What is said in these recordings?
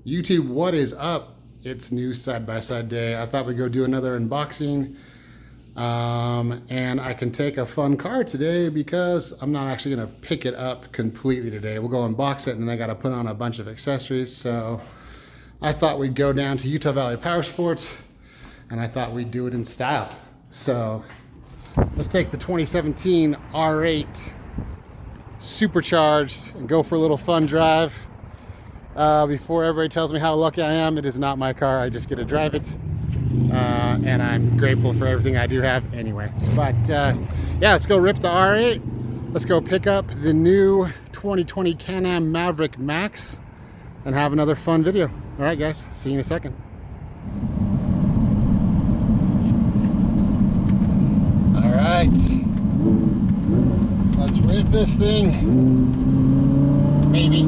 YouTube, what is up? It's new side-by-side day. I thought we'd go do another unboxing. And I can take a fun car today because I'm not actually gonna pick it up completely today. We'll go unbox it and then I gotta put on a bunch of accessories. So I thought we'd go down to Utah Valley Power Sports and I thought we'd do it in style. So let's take the 2017 R8 supercharged and go for a little fun drive. Before everybody tells me how lucky I am, it is not my car. I just get to drive it. And I'm grateful for everything I do have anyway. But yeah, let's go rip the R8. Let's go pick up the new 2020 Can-Am Maverick Max and have another fun video. All right, guys, see you in a second. All right, let's rip this thing. Maybe.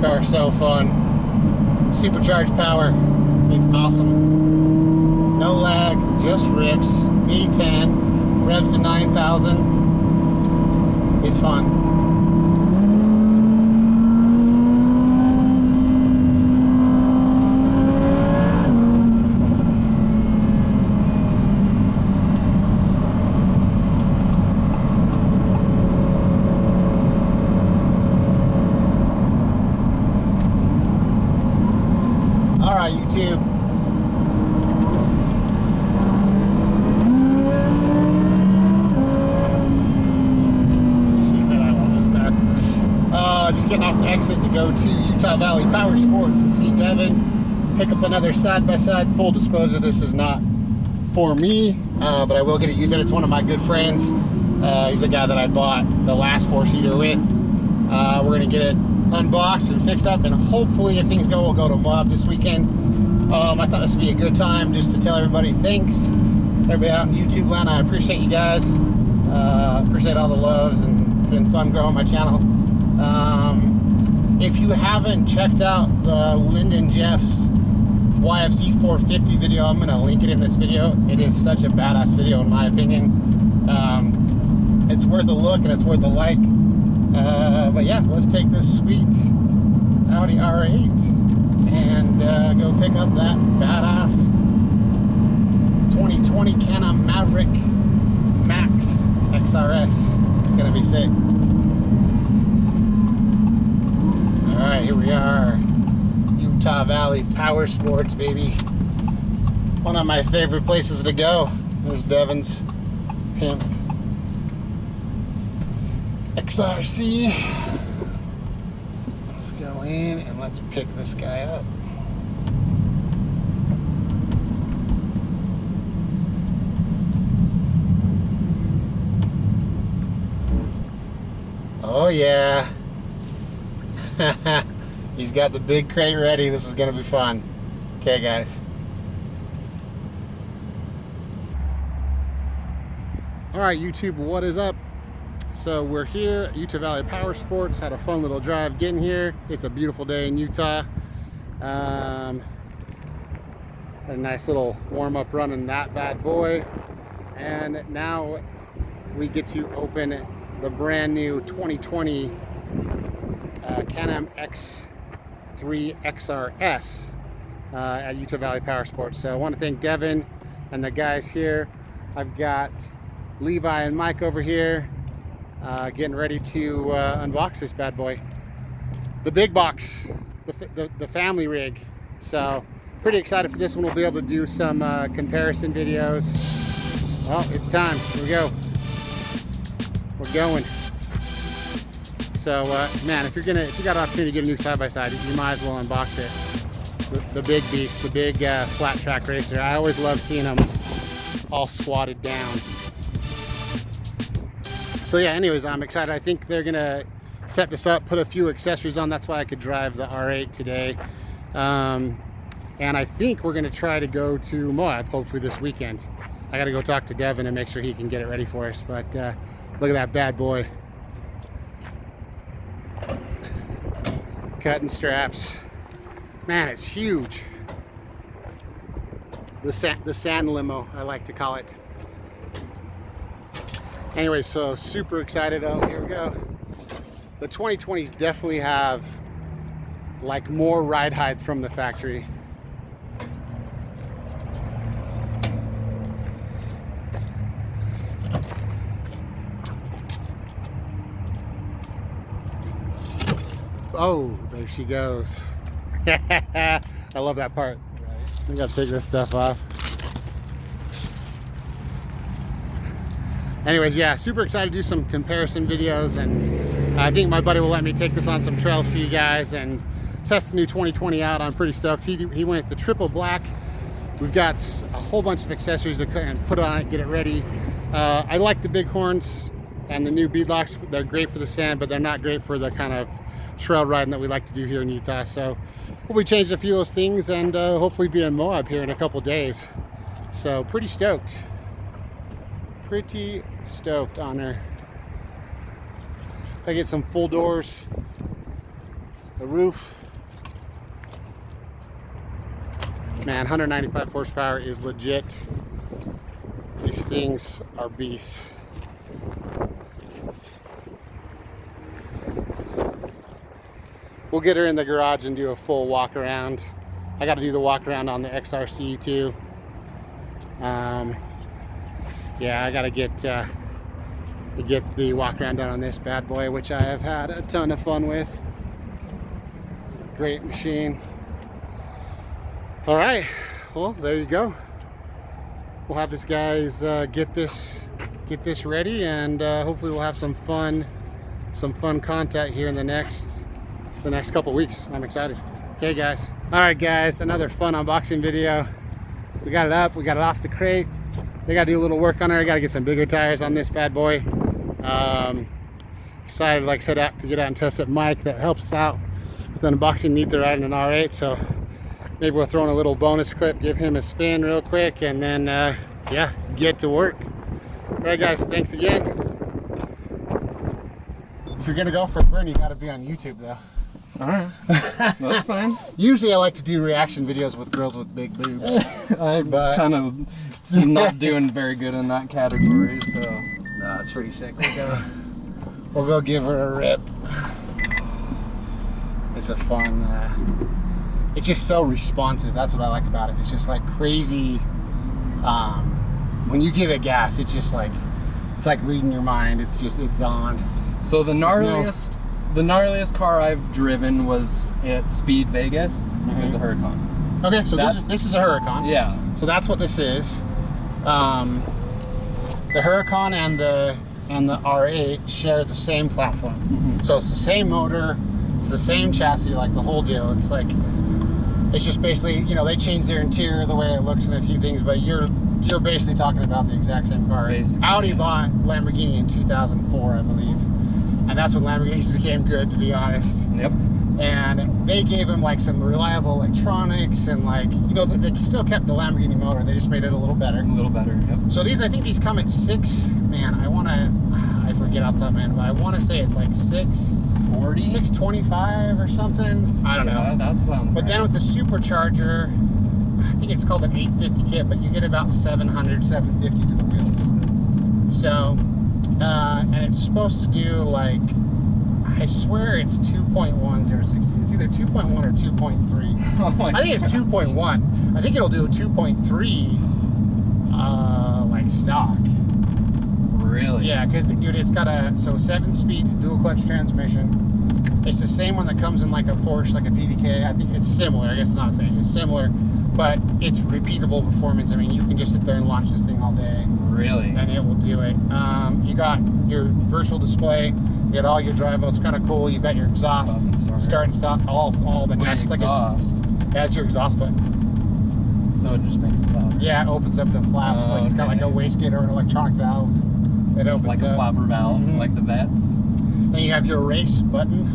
Car's so fun. Supercharged power. It's awesome. No lag, just rips. V10, revs to 9,000. It's fun. YouTube. Shit, I love this car. Just getting off the exit to go to Utah Valley Power Sports to see Devin pick up another side-by-side. Full disclosure, this is not for me, but I will get to use it. It's one of my good friends. He's the guy that I bought the last four-seater with. We're going to get it unboxed and fixed up, and hopefully if things go, we'll go to Moab this weekend. I thought this would be a good time just to tell everybody thanks. Everybody out in YouTube land, I appreciate you guys. Appreciate all the loves, and it's been fun growing my channel. If you haven't checked out the Lyndon Jeff's YFZ450 video, I'm going to link it in this video. It is such a badass video in my opinion. It's worth a look and it's worth a like. But yeah, let's take this sweet Audi R8 and go pick up that badass 2020 Can-Am Maverick Max XRS. It's gonna be sick. All right, here we are, Utah Valley Power Sports, baby. One of my favorite places to go. There's Devin's pimp XRC. Let's go in and let's pick this guy up. Oh yeah. He's got the big crate ready. This is gonna be fun. Okay, guys. All right, YouTube, what is up? So we're here at Utah Valley Power Sports. Had a fun little drive getting here. It's a beautiful day in Utah. Had a nice little warm-up run in that bad boy. And now we get to open the brand new 2020 Can-Am X3 XRS at Utah Valley Power Sports. So I want to thank Devin and the guys here. I've got Levi and Mike over here. Getting ready to unbox this bad boy, the big box, the family rig. So pretty excited for this one. We'll be able to do some comparison videos. Well, it's time. Here we go. We're going. So man, if you got an opportunity to get a new side-by-side, you might as well unbox it. The big beast, the big flat track racer. I always love seeing them all squatted down. So yeah, anyways, I'm excited. I think they're gonna set this up, put a few accessories on. That's why I could drive the R8 today. And I think we're gonna try to go to Moab hopefully this weekend. I gotta go talk to Devin and make sure he can get it ready for us. But Look at that bad boy. Cutting straps. Man, it's huge. The sand limo, I like to call it. Anyway, so super excited. Oh, here we go. The 2020s definitely have like more ride height from the factory. Oh, there she goes. I love that part. I gotta take this stuff off. Anyways, yeah, super excited to do some comparison videos, and I think my buddy will let me take this on some trails for you guys and test the new 2020 out. I'm pretty stoked. He went with the triple black. We've got a whole bunch of accessories to put on it, get it ready. I like the big horns and the new beadlocks. They're great for the sand, but they're not great for the kind of trail riding that we like to do here in Utah. So we'll be changing a few of those things and hopefully be in Moab here in a couple days. So pretty stoked. Pretty stoked on her. I get some full doors, a roof. Man, 195 horsepower is legit. These things are beasts. We'll get her in the garage and do a full walk around. I got to do the walk around on the XRC too. Yeah, I got to get the walk around done on this bad boy, which I have had a ton of fun with. Great machine. All right, well, there you go. We'll have this guys get this ready, and hopefully we'll have some fun content here in the next couple weeks. I'm excited. Okay, guys. All right, guys, another fun unboxing video. We got it up, we got it off the crate. They got to do a little work on her. I got to get some bigger tires on this bad boy. Excited, like I said, to get out and test it. Mike that helps us out with unboxing needs to ride in an R8, so maybe we'll throw in a little bonus clip, give him a spin real quick, and then yeah, get to work. All right, guys, thanks again. If you're gonna go for a burn, you got to be on YouTube though. All right, that's fine. Usually I like to do reaction videos with girls with big boobs. I'm kind of not doing very good in that category, so. No, it's pretty sick. We'll go give her a rip. It's a fun, it's just so responsive. That's what I like about it. It's just like crazy. When you give it gas, it's just like, it's like reading your mind. It's on. So the gnarliest car I've driven was at Speed Vegas. It was a Huracan. Okay, so this is a Huracan. Yeah. So that's what this is. The Huracan and the R8 share the same platform. Mm-hmm. So it's the same motor, it's the same chassis, like the whole deal. It's like, it's just basically, you know, they changed their interior, the way it looks, and a few things, but you're basically talking about the exact same car. Basically, Audi bought Lamborghini in 2004, I believe. And that's when Lamborghinis became good, to be honest. Yep. And they gave him like some reliable electronics and like, you know, they still kept the Lamborghini motor. They just made it a little better. A little better, yep. So these, I think these come at 6, man, I forget off the top of my head, but I want to say it's like 640, 625 or something. I don't know. That sounds But right. then with the supercharger, I think it's called an 850 kit, but you get about 700, 750 to the wheels. So, and it's supposed to do like, I swear it's 2.1060. It's either 2.1 or 2.3. Oh my I think it's 2.1. I think it'll do a 2.3 like stock. Really? Yeah, because dude, it's got a 7-speed dual clutch transmission. It's the same one that comes in like a Porsche, like a PDK. I think it's similar. I guess it's not the same. It's similar, but it's repeatable performance. I mean, you can just sit there and launch this thing all day. Really? And it will do it. You got your virtual display. You got all your drive. It's kind of cool. You got your exhaust, start and stop, all the dash. Exhaust. That's your exhaust button. So it just makes it pop. Yeah, it opens up the flaps. Like it's got like a wastegate or an electronic valve. It opens like a flapper valve, like the Vets. Then you have your race button,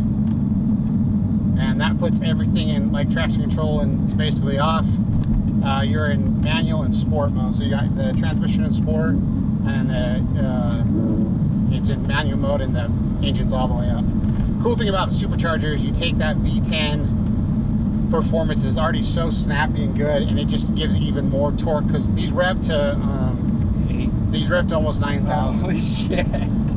and that puts everything in like traction control, and it's basically off. You're in manual and sport mode, so you got the transmission in sport, and it's in manual mode and the engine's all the way up. Cool thing about a supercharger is you take that V10 performance is already so snappy and good, and it just gives it even more torque because these rev to almost 9,000. Holy shit.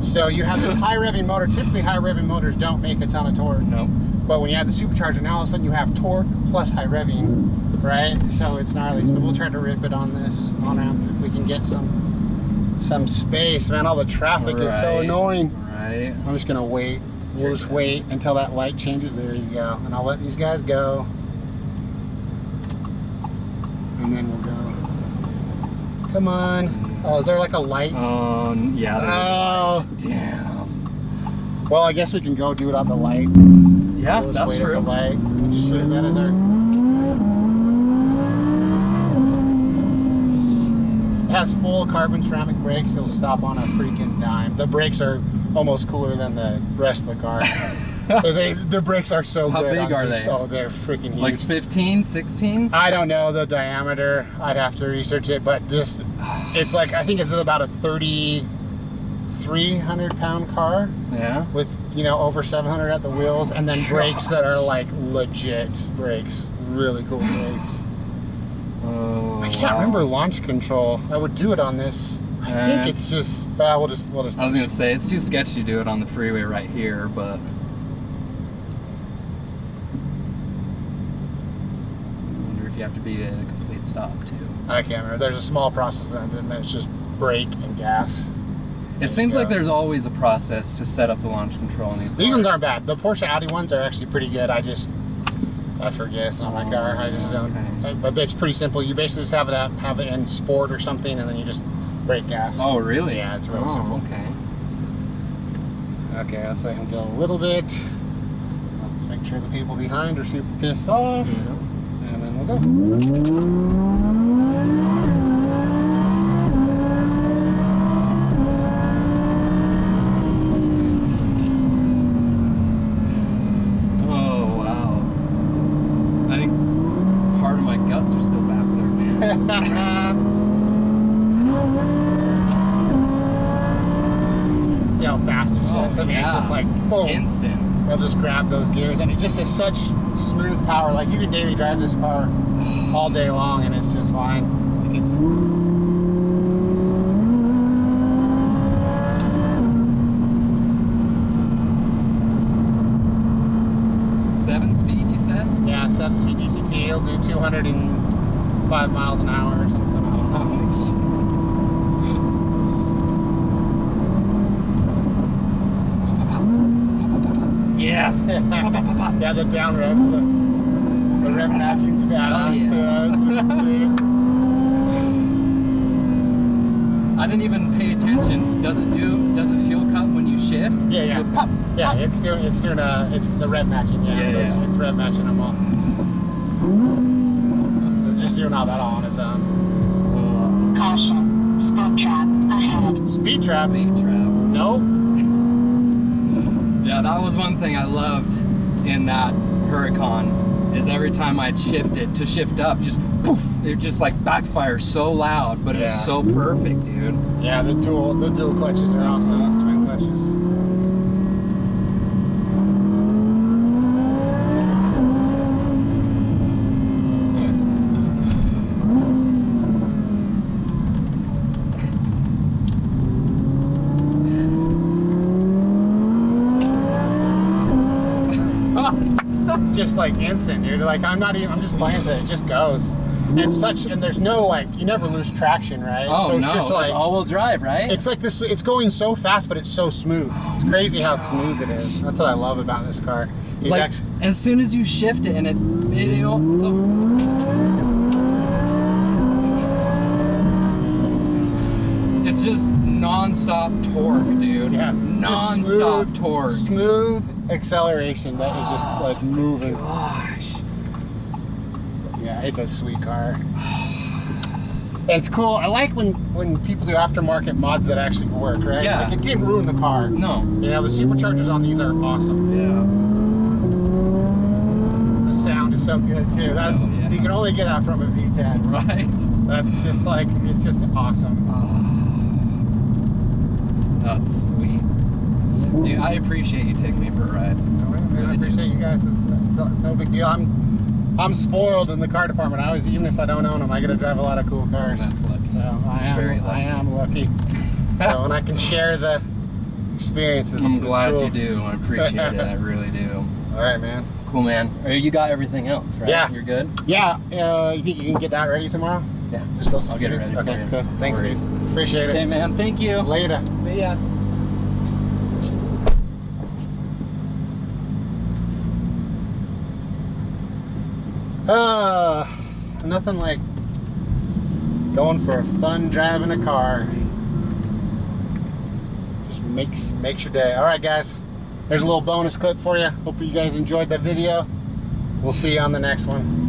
So you have this high revving motor. Typically high revving motors don't make a ton of torque. No. But when you add the supercharger, now all of a sudden you have torque plus high revving, right? So it's gnarly. So we'll try to rip it on this on-ramp if we can get some space. Man, all the traffic is so annoying. Right. I'm just gonna wait. We'll just wait until that light changes. There you go. And I'll let these guys go. And then we'll go. Come on. Oh, is there like a light? Yeah, there is a light. Damn. Well, I guess we can go do it on the light. Yeah, We'll that's wait true. at the light. We'll just use that as our... It has full carbon ceramic brakes. It'll stop on a freaking dime. The brakes are almost cooler than the rest of the car. The brakes are so How good. big are they? Oh, they're freaking huge. Like 15, 16? I don't know the diameter. I'd have to research it, but just it's like I think it's about a 3,300-pound car. Yeah. With over 700 at the wheels, and then brakes that are like legit brakes. Really cool brakes. Oh, I can't remember launch control. I would do it on this. I think it's just. We'll just. I was gonna say it's too sketchy to do it on the freeway right here, but. You have to be at a complete stop too. I can't remember. There's a small process then it's just brake and gas. It seems like there's always a process to set up the launch control in these cars. These ones aren't bad. The Porsche Audi ones are actually pretty good. I forget it's not my car. I just don't. Okay. But it's pretty simple. You basically just have it in sport or something, and then you just brake gas. Oh, really? Yeah, it's real simple. Okay. Okay, let's let him go a little bit. Let's make sure the people behind are super pissed off. Yeah. And then we'll go. Oh, wow. I think part of my guts are still back there, man. See how fast it shifts? I mean, it's just like, boom. Instant. They'll just grab those gears, and it just is such smooth power. Like, you can daily drive this car all day long, and it's just fine. Like, it's... Seven-speed, you said? Yeah, 7-speed DCT. It'll do 205 miles an hour or something. I don't know. Holy shit. Yes! Yeah, the down revs, the rev matching's badass. Oh, yeah. It's really sweet. I didn't even pay attention. Does it fuel cut when you shift? Yeah, yeah. It pop, Yeah, pop. it's the rev matching. Yeah, Yeah, so yeah. It's rev matching them all. So it's just doing all that all on its own. Caution. Speed trap ahead. Speed trap? Speed trap. Nope. Yeah, that was one thing I loved in that Huracan, is every time I'd shift it to shift up, just poof, it just like backfires so loud, but it was so perfect, dude. Yeah, the dual clutches are awesome. Twin clutches. Just like instant, dude. Like I'm just playing with it. It just goes. And there's no like, you never lose traction, right? Oh, so it's no, just like, it's all-wheel drive, right? it's like this. It's going so fast, but it's so smooth. It's crazy how smooth it is. That's what I love about this car. It's like, actually, as soon as you shift it, and it's just non-stop torque, dude. yeah, just Non-stop torque. Smooth acceleration that is just like moving. Gosh. Yeah, it's a sweet car. It's cool. I like when people do aftermarket mods that actually work, right? Yeah. Like it didn't ruin the car. No. You know, the superchargers on these are awesome. Yeah. The sound is so good too. That's yeah. You can only get that from a V10. Right. That's just like, it's just awesome. That's sweet. Dude, I appreciate you taking me for a ride. I appreciate you guys. It's no big deal. I'm spoiled in the car department. I always, even if I don't own them, I get to drive a lot of cool cars. That's lucky. So I am lucky. So, and I can share the experiences. I'm It's glad cool. you do. I appreciate it. I really do. All right, man. Cool, man. You got everything else, right? Yeah. You're good? Yeah. You think you can get that ready tomorrow? Yeah. Just those I'll get it things? ready Okay, for you. cool. Thanks, No worries. Steve. Appreciate it. Okay, man. Thank you. Later. See ya. Nothing like going for a fun drive in a car. Just makes your day. All right, guys. There's a little bonus clip for you. Hope you guys enjoyed that video. We'll see you on the next one.